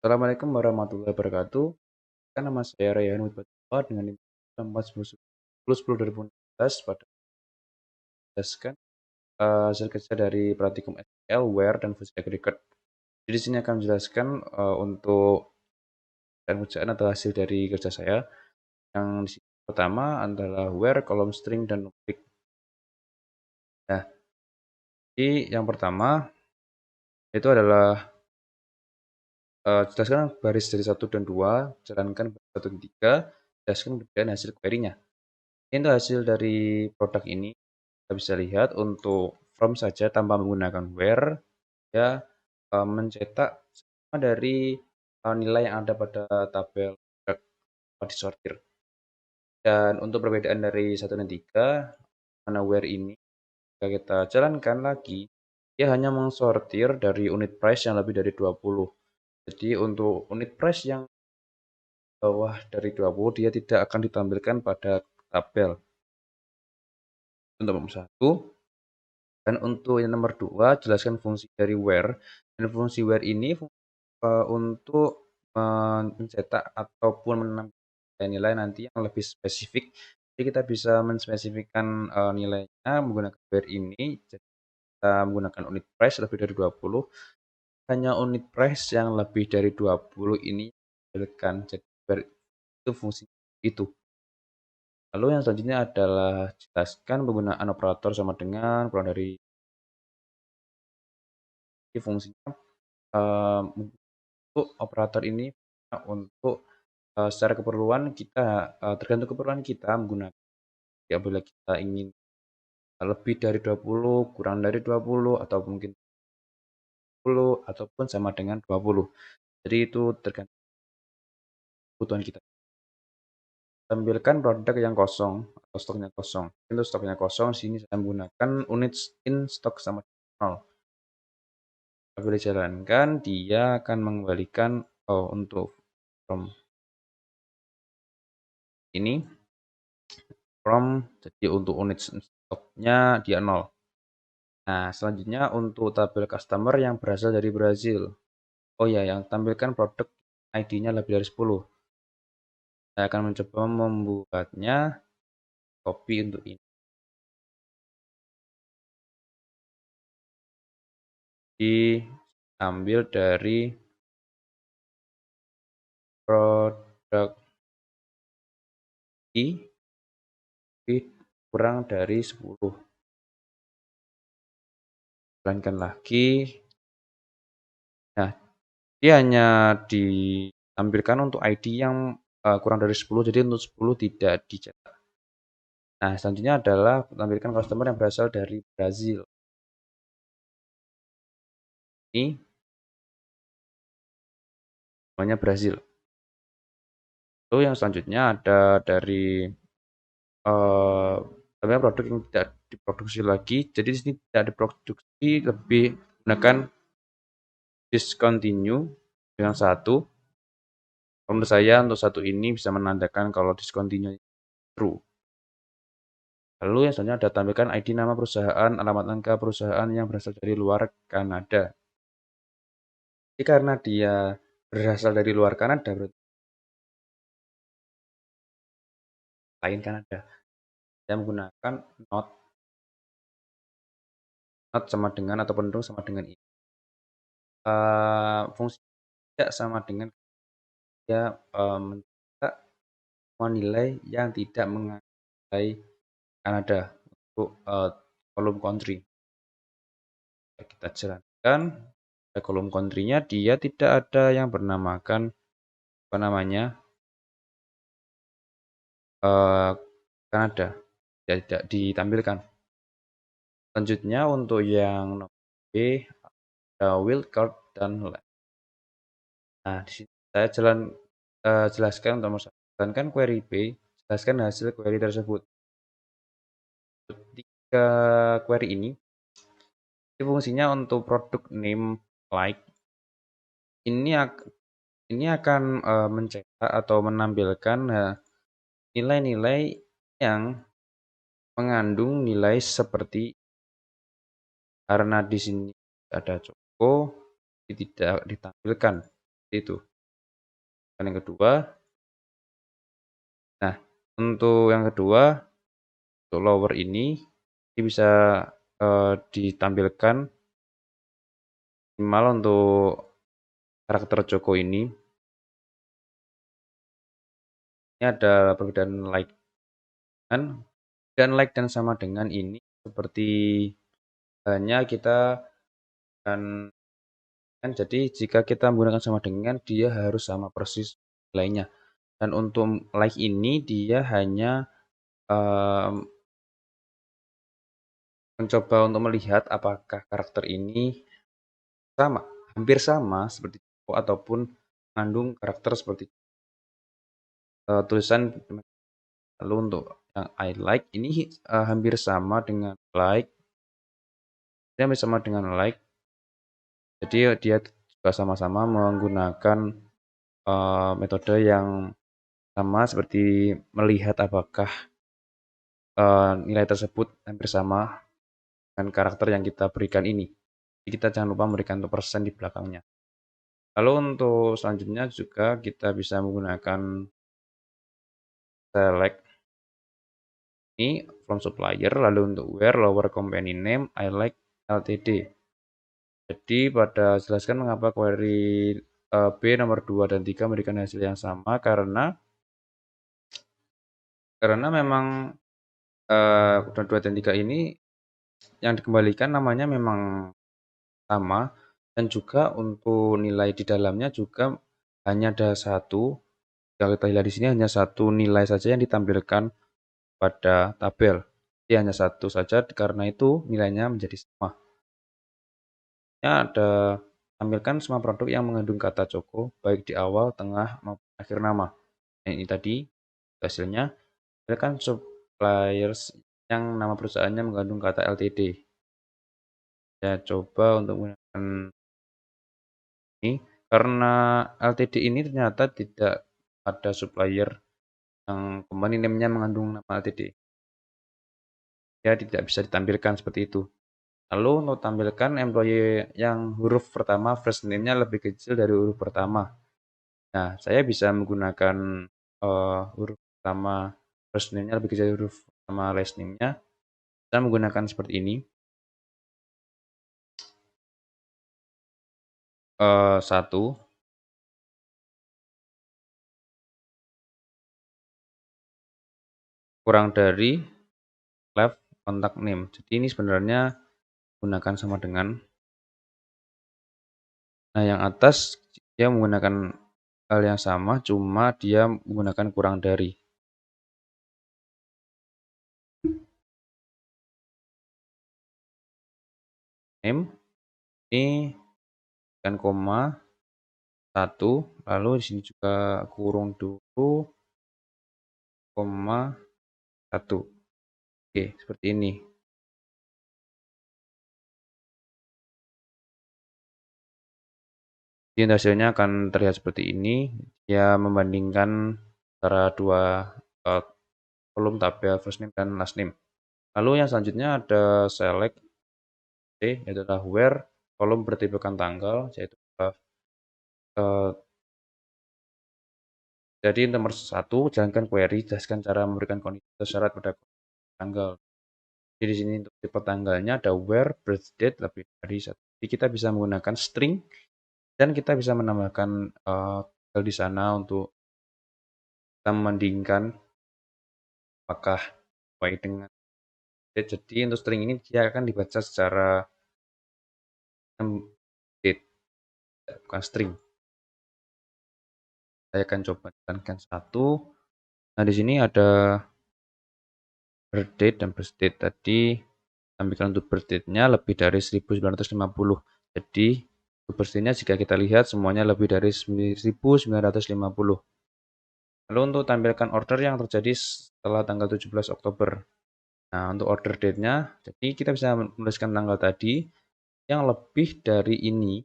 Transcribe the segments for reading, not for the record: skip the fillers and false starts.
Assalamualaikum warahmatullahi wabarakatuh. Kan nama saya Rayhan Wibatuwa dengan NIM 10 pada menjelaskan hasil kerja dari praktikum SQL, Where, dan Full Stack Record. Jadi di sini akan menjelaskan untuk kerjaan atau hasil dari kerja saya. Yang di sini pertama adalah Where, column string, dan numpik. Nah, jadi yang pertama itu adalah jelaskan baris dari 1 dan 2, jalankan baris 1 dan 3, jelaskan perbedaan hasil query-nya. Ini hasil dari produk ini. Kita bisa lihat untuk from saja tanpa menggunakan where, ya mencetak semua dari nilai yang ada pada tabel disortir. Dan untuk perbedaan dari 1 dan 3, mana where ini, jika kita jalankan lagi, dia hanya mengsortir dari unit price yang lebih dari 20. Jadi untuk unit price yang bawah dari 20, dia tidak akan ditampilkan pada tabel. Untuk nomor 1. Dan untuk yang nomor 2, jelaskan fungsi dari where. Dan fungsi where ini untuk mencetak ataupun menampilkan nilai nanti yang lebih spesifik. Jadi kita bisa menspesifikkan nilainya menggunakan where ini. Jadi kita menggunakan unit price lebih dari 20. Hanya unit price yang lebih dari 20 ini ditampilkan. Jadi where itu fungsi itu. Lalu yang selanjutnya adalah jelaskan penggunaan operator sama dengan pulang dari fungsinya. Untuk operator ini untuk secara keperluan kita tergantung keperluan kita menggunakan. Apabila kita ingin lebih dari 20, kurang dari 20, atau mungkin 10 ataupun sama dengan 20. Jadi itu tergantung kebutuhan kita. Tampilkan produk yang kosong atau stoknya kosong. Untuk stoknya kosong, sini saya menggunakan unit in stock sama 0. Apabila dijalankan, dia akan mengembalikan untuk from ini jadi untuk unit stoknya dia 0. Nah, selanjutnya untuk tabel customer yang berasal dari Brazil. Oh ya, yang tampilkan produk ID-nya lebih dari 10. Saya akan mencoba membuatnya copy untuk ini. Diambil dari produk kurang dari 10. Jalankan lagi. Nah, dia hanya ditampilkan untuk ID yang kurang dari 10, jadi untuk 10 tidak dicetak. Nah, selanjutnya adalah tampilkan customer yang berasal dari Brazil. Ini namanya Brazil. Lalu yang selanjutnya ada dari produk yang tidak diproduksi lagi. Jadi di sini tidak diproduksi, lebih menggunakan discontinue dengan 1. Menurut saya untuk 1 ini bisa menandakan kalau discontinue true. Lalu yang selanjutnya ada tampilkan ID nama perusahaan, alamat angka perusahaan yang berasal dari luar Kanada. Jadi karena dia berasal dari luar Kanada, berarti lain Kanada. Saya menggunakan not sama dengan atau penuh sama dengan ini. Fungsi tidak sama dengan dia mencetak semua nilai yang tidak mengenai Kanada untuk kolom country. Kita jalankan kolom country-nya, dia tidak ada yang bernamakan apa namanya Kanada, tidak ditampilkan. Selanjutnya untuk yang nomor B, ada wildcard dan lab. Nah, di sini saya jelaskan untuk nomor 1. Jalankan query B, jelaskan hasil query tersebut. Tiga query ini fungsinya untuk produk name like ini akan mencetak atau menampilkan nilai-nilai yang mengandung nilai seperti, karena di sini ada Joko, tidak ditampilkan itu. Dan yang kedua, nah untuk yang kedua, untuk lower ini bisa ditampilkan minimal untuk karakter Joko ini ada perbedaan like dan like dan sama dengan ini seperti hanya kita akan kan jadi jika kita menggunakan sama dengan dia harus sama persis nilainya. Dan untuk like ini dia hanya mencoba untuk melihat apakah karakter ini sama, hampir sama seperti Joko ataupun mengandung karakter seperti tulisan. Lalu untuk yang I like ini hampir sama dengan like, dia hampir sama dengan like. Jadi dia juga sama-sama menggunakan metode yang sama seperti melihat apakah nilai tersebut hampir sama dengan karakter yang kita berikan ini. Jadi kita jangan lupa memberikan untuk persen di belakangnya. Lalu untuk selanjutnya juga kita bisa menggunakan select ini from supplier, lalu untuk where lower company name I like Ltd. Jadi pada jelaskan mengapa query B nomor 2 dan 3 memberikan hasil yang sama karena memang 2 dan 3 ini yang dikembalikan namanya memang sama dan juga untuk nilai di dalamnya juga hanya ada satu. Kalau kita lihat di sini hanya satu nilai saja yang ditampilkan pada tabel. Jadi hanya satu saja karena itu nilainya menjadi sama. Ya, ada tampilkan semua produk yang mengandung kata Joko baik di awal, tengah maupun akhir nama. Nah, ini tadi hasilnya. Tampilkan suppliers yang nama perusahaannya mengandung kata Ltd. Saya coba untuk menggunakan ini karena Ltd ini ternyata tidak ada supplier yang company name-nya mengandung nama Ltd. Ya tidak bisa ditampilkan seperti itu. Lalu untuk tampilkan employee yang huruf pertama first name-nya lebih kecil dari huruf pertama. Nah, saya bisa menggunakan huruf pertama first name-nya lebih kecil dari huruf pertama last name-nya. Saya menggunakan seperti ini. 1 kurang dari left contact name. Jadi ini sebenarnya gunakan sama dengan. Nah, yang atas dia menggunakan hal yang sama, cuma dia menggunakan kurang dari. Name ini dan koma 1, lalu di sini juga kurung dulu, koma 1. Oke, seperti ini. Jadi hasilnya akan terlihat seperti ini. Dia membandingkan antara dua kolom tabel first name dan last name. Lalu yang selanjutnya ada select, yaitu adalah where kolom bertipekan tanggal, yaitu jadi nomor 1 jalankan query, jelaskan cara memberikan kondisi atau syarat pada tanggal. Jadi di sini untuk tipe tanggalnya ada where birth date lebih dari 1. Jadi kita bisa menggunakan string dan kita bisa menambahkan tanggal di sana untuk kita membandingkan apakah sesuai dengan date. Jadi untuk string ini dia akan dibaca secara date, bukan string. Saya akan coba jalankan satu. Nah, di sini ada birth date dan birth date. Tadi tampilkan untuk birth date-nya lebih dari 1950. Jadi untuk birth date-nya jika kita lihat semuanya lebih dari 1950. Lalu untuk tampilkan order yang terjadi setelah tanggal 17 Oktober. Nah, untuk order date-nya, jadi kita bisa menuliskan tanggal tadi yang lebih dari ini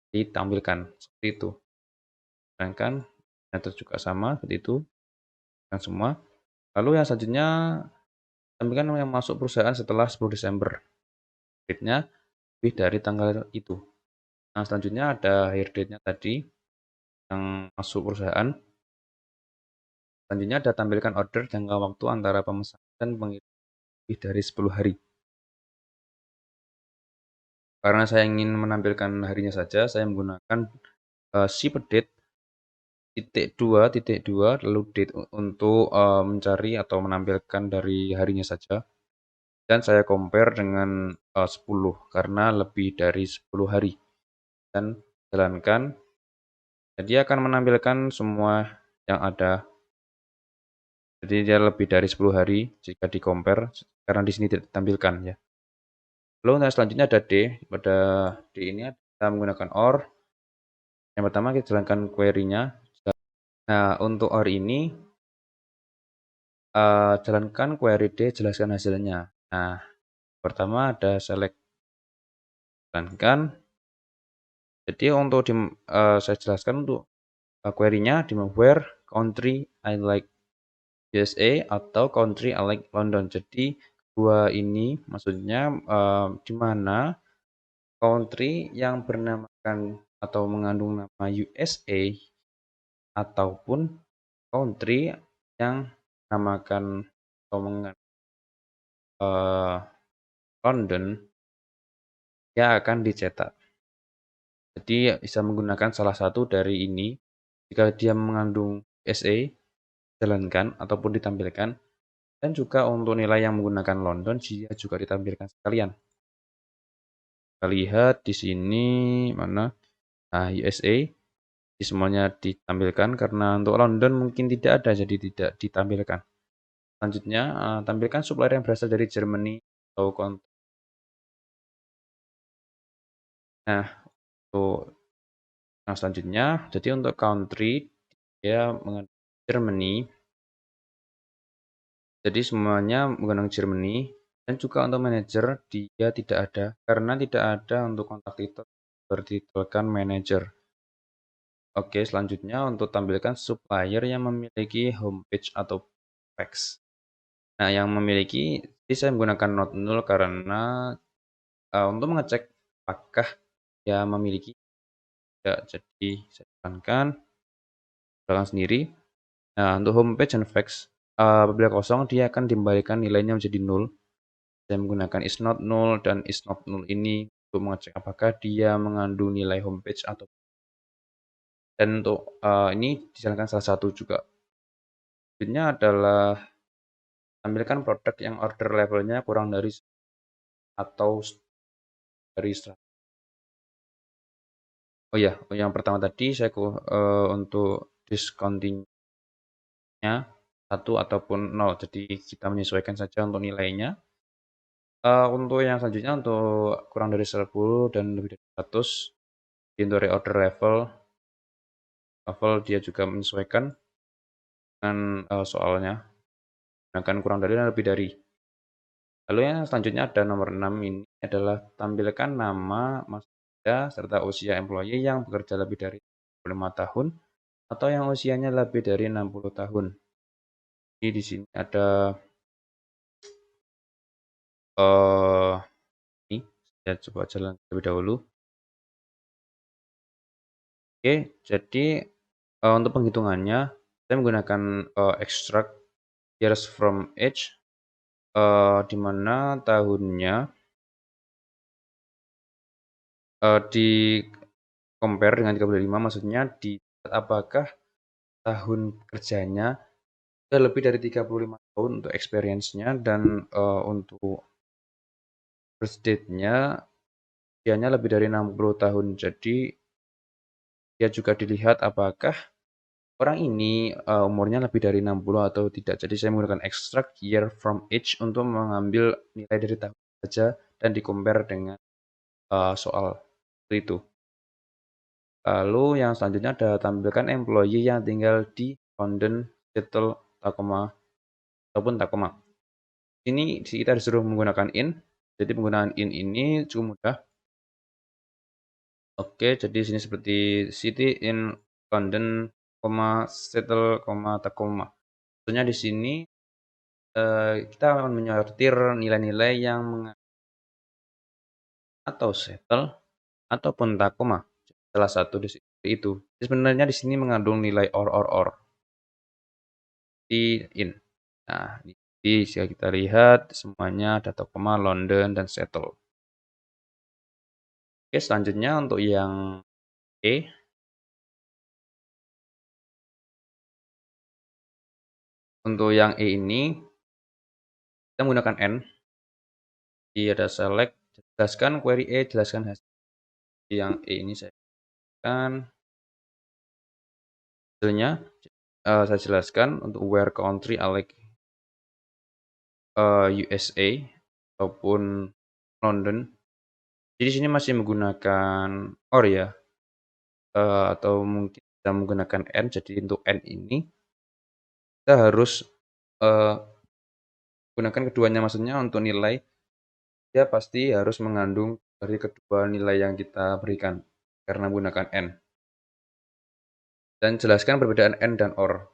ditampilkan seperti itu. Sedangkan ternyata juga sama seperti itu kan semua. Lalu yang selanjutnya tampilkan yang masuk perusahaan setelah 10 Desember. Date-nya lebih dari tanggal itu. Nah, selanjutnya ada hire date-nya tadi. yang masuk perusahaan. Selanjutnya ada tampilkan order jangka waktu antara pemesanan dan pengiriman lebih dari 10 hari. Karena saya ingin menampilkan harinya saja, saya menggunakan ship date titik dua lalu date untuk mencari atau menampilkan dari harinya saja. Dan saya compare dengan 10 karena lebih dari 10 hari. Dan jalankan, jadi akan menampilkan semua yang ada. Jadi dia lebih dari 10 hari jika di compare, karena di sini tidak ditampilkan ya. Lalu untuk selanjutnya ada D. Pada D ini kita menggunakan OR. Yang pertama kita jalankan query-nya. Nah, untuk OR ini jalankan query D, jelaskan hasilnya. Nah, pertama ada select, jalankan. Jadi untuk saya jelaskan untuk query-nya di where country I like USA atau country I like London. Jadi dua ini maksudnya di mana country yang bernamakan atau mengandung nama USA ataupun country yang namakan atau mengandung London, dia akan dicetak. Jadi bisa menggunakan salah satu dari ini. Jika dia mengandung USA, jalankan ataupun ditampilkan. Dan juga untuk nilai yang menggunakan London, dia juga ditampilkan sekalian. Kita lihat di sini mana? Nah, USA di semuanya ditampilkan karena untuk London mungkin tidak ada, jadi tidak ditampilkan. Selanjutnya, tampilkan supplier yang berasal dari Germany atau Nah, untuk yang selanjutnya, jadi untuk country dia mengandung Germany. Jadi semuanya menggunakan Germany. Dan juga untuk manager dia tidak ada karena tidak ada untuk kontak titel bertitelkan manager. Oke, selanjutnya untuk tampilkan supplier yang memiliki homepage atau page. Nah, yang memiliki, jadi saya menggunakan not null karena untuk mengecek apakah dia memiliki tidak. Jadi saya tekankan sendiri. Nah, untuk homepage dan fax apabila kosong dia akan dikembalikan nilainya menjadi 0. Saya menggunakan is not null dan is not null ini untuk mengecek apakah dia mengandung nilai homepage atau. Dan untuk ini dijalankan salah satu juga. Selanjutnya adalah tampilkan produk yang order levelnya kurang dari atau dari 100. Oh ya, yang pertama tadi saya untuk discountingnya 1 ataupun 0. Jadi kita menyesuaikan saja untuk nilainya. Untuk yang selanjutnya untuk kurang dari 10 dan lebih dari 100, untuk reorder level dia juga menyesuaikan dengan soalnya. Sedangkan kurang dari dan lebih dari. Lalu yang selanjutnya ada nomor 6 ini adalah tampilkan nama masa kerja serta usia employee yang bekerja lebih dari 5 tahun atau yang usianya lebih dari 60 tahun. Jadi di sini ada ini saya coba jalan terlebih dahulu. Oke, jadi untuk penghitungannya saya menggunakan extract years from age di mana tahunnya di compare dengan 35, maksudnya di apakah tahun kerjanya sudah lebih dari 35 tahun untuk experience-nya dan untuk birth date-nya usianya lebih dari 60 tahun. Jadi dia juga dilihat apakah orang ini umurnya lebih dari 60 atau tidak. Jadi saya menggunakan extract year from age untuk mengambil nilai dari tahun saja dan di-compare dengan soal itu. Lalu yang selanjutnya ada tampilkan employee yang tinggal di London, Seattle, Tacoma, ataupun Tacoma. Ini kita disuruh menggunakan in. Jadi penggunaan in ini cukup mudah. Oke, jadi sini seperti city in London, Seattle, Tacoma. Tentunya di sini kita akan menyortir nilai-nilai yang atau Seattle ataupun Tacoma. Salah satu di sini itu. Sebenarnya di sini mengandung nilai or di in. Nah, jika kita lihat semuanya data koma, London dan settle. Oke, selanjutnya untuk yang E. Untuk yang E ini kita menggunakan N. Jadi ada select, jelaskan query E, jelaskan hasil. Yang E ini saya jelaskan hasilnya. Saya jelaskan untuk where country I like USA ataupun London. Jadi sini masih menggunakan or ya, atau mungkin kita menggunakan N. Jadi untuk N ini kita harus gunakan keduanya, maksudnya untuk nilai dia pasti harus mengandung dari kedua nilai yang kita berikan karena menggunakan N. Dan jelaskan perbedaan N dan OR.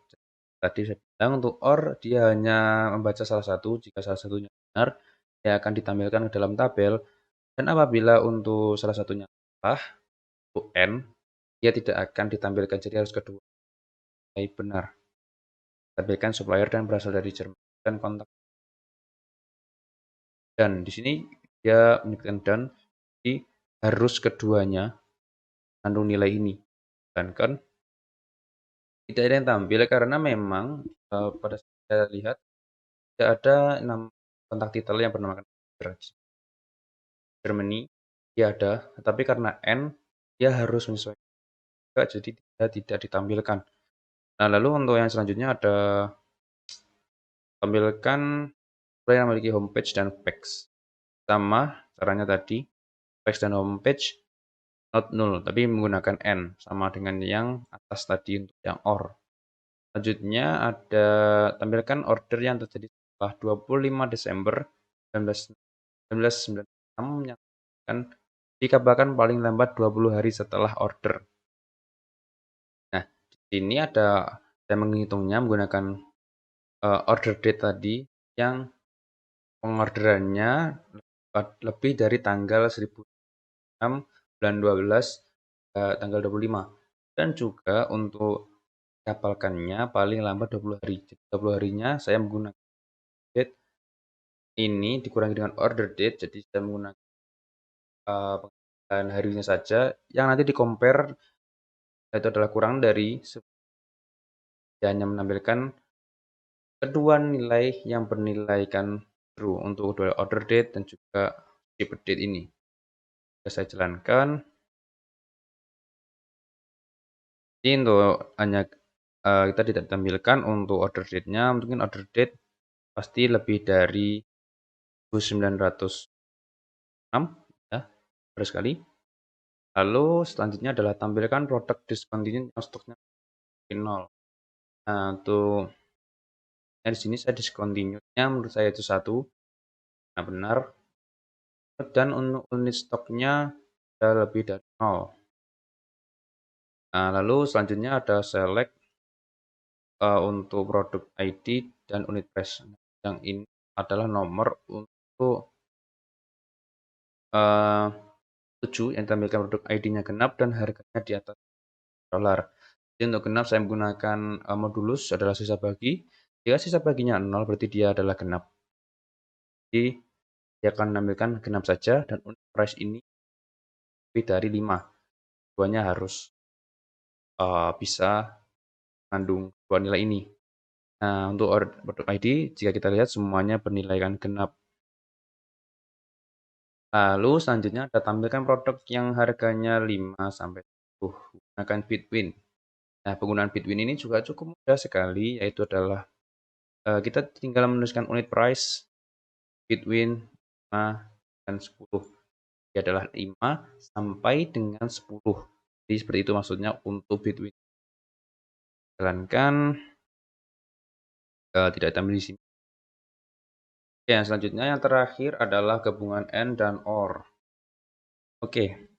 Tadi saya bilang untuk OR dia hanya membaca salah satu, jika salah satunya benar dia akan ditampilkan ke dalam tabel, dan apabila untuk salah satunya salah, untuk N, dia tidak akan ditampilkan, jadi harus kedua benar. Tampilkan supplier dan berasal dari Jerman dan kontak. Dan di sini dia menyebutkan dan, jadi harus keduanya mengandung nilai ini. Dan kan tidak ada yang tampil karena memang pada saat saya lihat tidak ada kontak title yang bernama Germany. Dia ada, tetapi karena N dia harus menyesuaikan juga, jadi dia tidak ditampilkan. Nah, lalu untuk yang selanjutnya ada tampilkan yang memiliki homepage dan page. Sama caranya tadi, page dan homepage not null, tapi menggunakan N, sama dengan yang atas tadi untuk yang OR. Selanjutnya ada tampilkan order yang terjadi setelah 25 Desember 1996 yang akan dikabarkan paling lambat 20 hari setelah order. Nah, di sini ada saya menghitungnya menggunakan order date tadi yang pengorderannya lebih dari tanggal 1006 bulan 12 tanggal 25, dan juga untuk dihafalkannya paling lambat 20 hari. Jadi 20 harinya saya menggunakan date ini dikurangi dengan order date, jadi saya menggunakan pengaturan harinya saja yang nanti di compare itu adalah kurang dari hanya menampilkan kedua nilai yang bernilaikan true untuk kedua order date dan juga ship date ini. Saya jalankan. Ini untuk hanya kita tidak tampilkan untuk order date-nya, mungkin order date pasti lebih dari 1906 ya, benar sekali. Lalu selanjutnya adalah tampilkan produk discontinued yang stoknya 0. Nah, untuk di sini saya discontinued-nya menurut saya itu 1. Nah, benar. Dan untuk unit stoknya ada lebih dari 0. Nah, lalu selanjutnya ada select untuk produk ID dan unit price. Yang ini adalah nomor untuk 7 yang ditampilkan produk ID-nya genap dan harganya di atas $. Jadi untuk genap saya menggunakan modulus adalah sisa bagi. Jika sisa baginya 0 berarti dia adalah genap. Jadi dia akan menampilkan genap saja, dan unit price ini lebih dari 5. Keduanya harus bisa mengandung dua nilai ini. Nah, untuk produk ID jika kita lihat semuanya bernilaikan genap. Lalu selanjutnya ada tampilkan produk yang harganya 5 sampai 10 menggunakan Bitwin. Nah, penggunaan Bitwin ini juga cukup mudah sekali, yaitu adalah kita tinggal menuliskan unit price Bitwin 5 dan 10. Dia adalah 5 sampai dengan 10. Jadi seperti itu maksudnya untuk Bitwin. Jalankan, tidak tampil di sini. Oke, yang selanjutnya yang terakhir adalah gabungan N dan OR. Oke.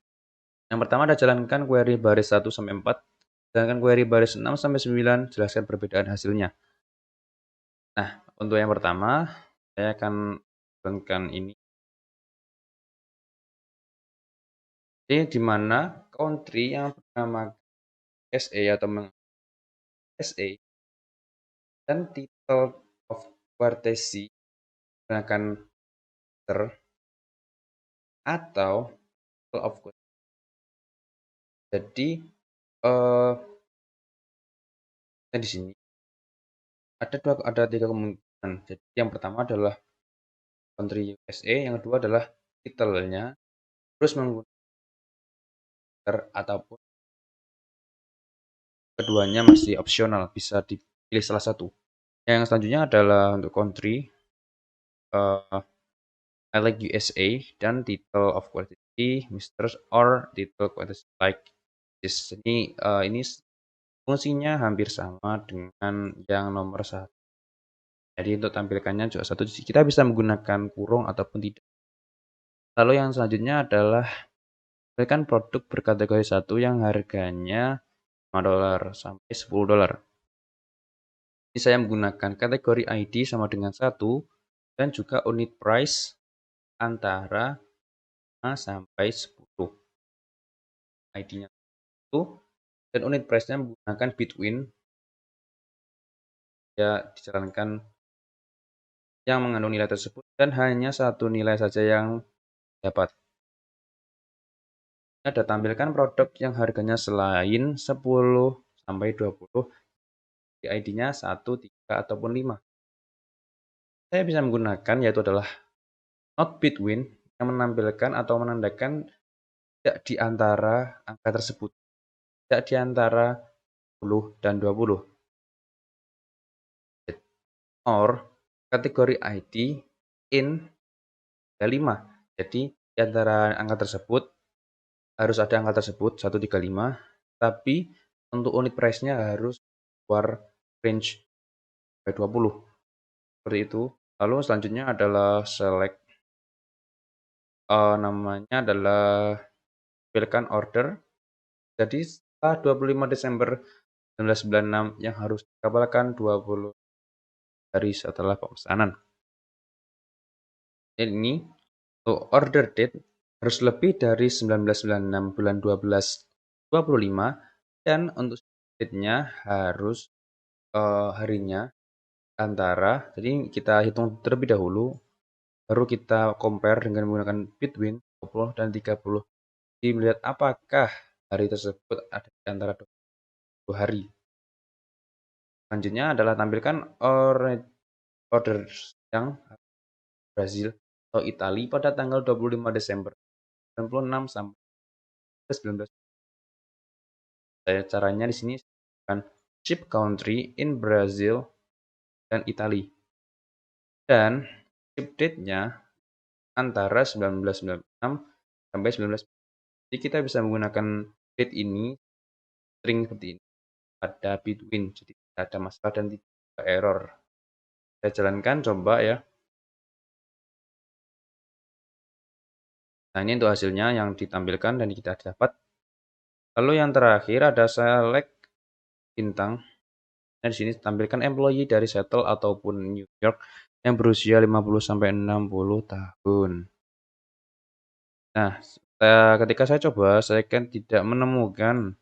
Yang pertama ada jalankan query baris 1 sampai 4. Jalankan query baris 6 sampai 9, jelaskan perbedaan hasilnya. Nah, untuk yang pertama saya akan jalankan ini. Ini di mana country yang bernama SA atau SA dan title of courtesy menggunakan ter atau title of courtesy. Jadi di sini ada tiga kemungkinan. Jadi yang pertama adalah country USA, yang kedua adalah title-nya, terus menggunakan ter ataupun keduanya masih opsional, bisa dipilih salah satu. Yang selanjutnya adalah untuk country, I like USA dan title of quantity Mr. or title quantity like this. Ini fungsinya hampir sama dengan yang nomor satu. Jadi untuk tampilkannya juga satu, kita bisa menggunakan kurung ataupun tidak. Lalu yang selanjutnya adalah tampilkan produk berkategori satu yang harganya $5 sampai $10. Ini saya menggunakan kategori ID sama dengan 1 dan juga unit price antara 5 sampai 10. ID-nya 1 dan unit price-nya menggunakan between, ya dijalankan yang mengandung nilai tersebut dan hanya satu nilai saja yang dapat. Ada tampilkan produk yang harganya selain 10 sampai 20 di ID-nya 1, 3 ataupun 5. Saya bisa menggunakan yaitu adalah not between yang menampilkan atau menandakan tidak di antara angka tersebut, tidak di antara 10 dan 20. Or kategori ID in 35. Jadi di antara angka tersebut harus ada angka tersebut 135, tapi untuk unit price-nya harus keluar range 20. Seperti itu. Lalu selanjutnya adalah select, namanya adalah tampilkan order. Jadi setelah 25 Desember 1996 yang harus dikabulkan 20 hari setelah pemesanan. Ini untuk order date harus lebih dari 1996 bulan 12/25 dan untuk date-nya harus harinya antara, jadi kita hitung terlebih dahulu baru kita compare dengan menggunakan between 20 dan 30. Jadi melihat apakah hari tersebut ada di antara 20 hari. Selanjutnya adalah tampilkan order yang Brazil atau Italia pada tanggal 25 Desember 96 sampai 19. Caranya di sini akan ship country in Brazil dan Italia. Dan ship date-nya antara 1996 sampai 19. Jadi kita bisa menggunakan date ini string seperti ini. Ada between, jadi tidak ada masalah dan tidak ada error. Saya jalankan, coba ya. Nah, ini untuk hasilnya yang ditampilkan dan kita dapat. Lalu yang terakhir ada select bintang. Nah, di sini tampilkan employee dari Seattle ataupun New York yang berusia 50 sampai 60 tahun. Nah, ketika saya coba, saya kan tidak menemukan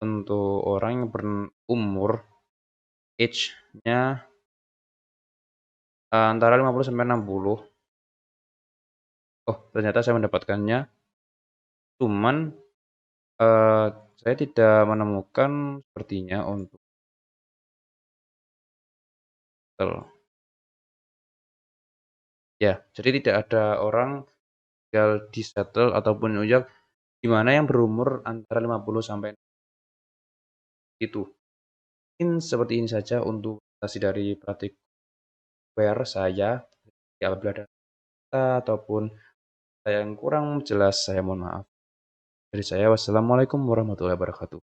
untuk orang yang berumur age-nya antara 50 sampai 60. Oh, ternyata saya mendapatkannya. Cuman saya tidak menemukan sepertinya untuk ya, jadi tidak ada orang tinggal di Seattle ataupun New York di mana yang berumur antara 50 sampai itu. Mungkin seperti ini saja untuk presentasi dari Practiceware saya. Ya, apabila ada kata ataupun yang kurang jelas, saya mohon maaf. Dari saya, wassalamualaikum warahmatullahi wabarakatuh.